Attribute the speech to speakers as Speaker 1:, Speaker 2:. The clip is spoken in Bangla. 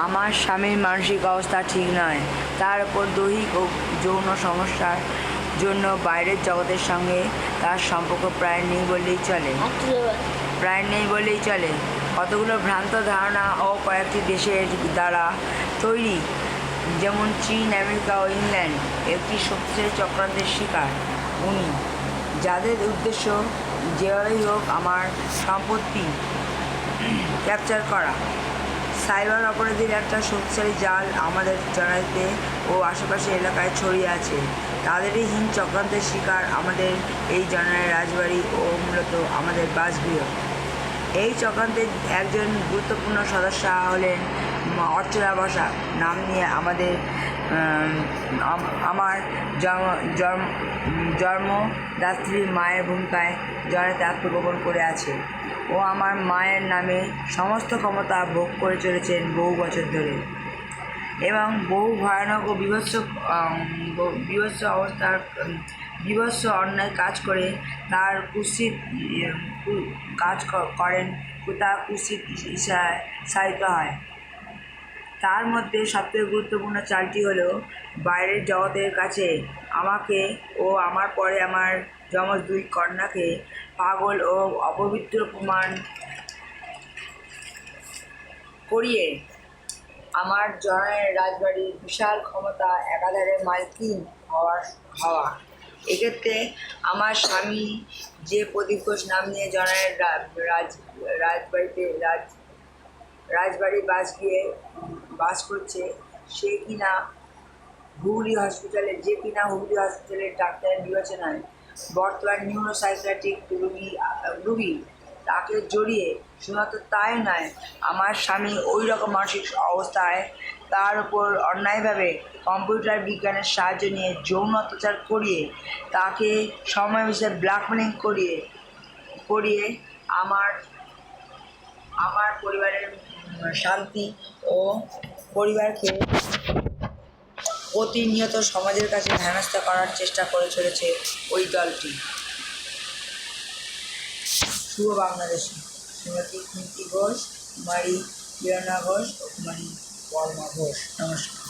Speaker 1: আমার স্বামীর মানসিক অবস্থা ঠিক নয়, তার উপর দৈহিক ও যৌন সমস্যার জন্য বাইরের জগতের সঙ্গে তার সম্পর্ক প্রায় নেই বললেই চলে। কতগুলো ভ্রান্ত ধারণা ও কয়েকটি দেশের দ্বারা তৈরি, যেমন চীন, আমেরিকা ও ইংল্যান্ড, একটি শক্তিশালী চক্রান্তের শিকার উনি, যাদের উদ্দেশ্য যেভাবেই হোক আমার সম্পত্তি ক্যাপচার করা। সাইবার অপরাধীর একটা শক্তিশালী জাল আমাদের জনাইতে ও আশেপাশের এলাকায় ছড়িয়ে আছে। তাদেরই হীন চক্রান্তের শিকার আমাদের এই জনায়ের রাজবাড়ি ও মূলত আমাদের বাসগৃহ। এই চক্রান্তের একজন গুরুত্বপূর্ণ সদস্য হলেন অর্চনা বসাক নাম নিয়ে আমার জন্মদাত্রীর মায়ের ভূমিকায় জনাতে আত্মগোপন করে আছে। ও আমার মায়ের নামে সমস্ত ক্ষমতা ভোগ করে চলেছেন বহু বছর ধরে, এবং বহু ভয়ানক ও বিভৎস অন্যায় কাজ করে তার কুৎসিত সাহিত হয়। তার মধ্যে সবথেকে গুরুত্বপূর্ণ চালটি হলো বাইরের জগতের কাছে আমাকে ও আমার পরে আমার যমজ দুই কন্যাকে পাগল ও অপবিত্র প্রমাণ করিয়ে আমার জনায়ের রাজবাড়ির বিশাল ক্ষমতা একাধারে মালকিন হওয়া। এক্ষেত্রে আমার স্বামী যে প্রদীপ ঘোষ নাম নিয়ে জনায়ের রাজবাড়ি বাস করছে, যে কিনা হুগলি হসপিটালের ডাক্তারের বিবেচনায় বর্তমান নিউরোসাইকিয়াট্রিক রুগী, তাকে জড়িয়ে শুধুমাত্র তাই নয়, আমার স্বামী ওই রকম মানসিক অবস্থায় তার উপর অন্যায়ভাবে কম্পিউটার বিজ্ঞানের সাহায্য নিয়ে যৌন অত্যাচার করিয়ে তাকে সময় হিসেবে ব্ল্যাকমেলিং করিয়ে আমার পরিবারের শান্তি ও পরিবারকে প্রতিনিয়ত সমাজের কাছে হেনস্থা করার চেষ্টা করে চলেছে ওই দলটি। শুভ বাংলাদেশী শ্রীমতী কুন্তী ঘোষ, কুমারী প্রেরণা ঘোষ ও কুমারী বর্মা ঘোষ। নমস্কার।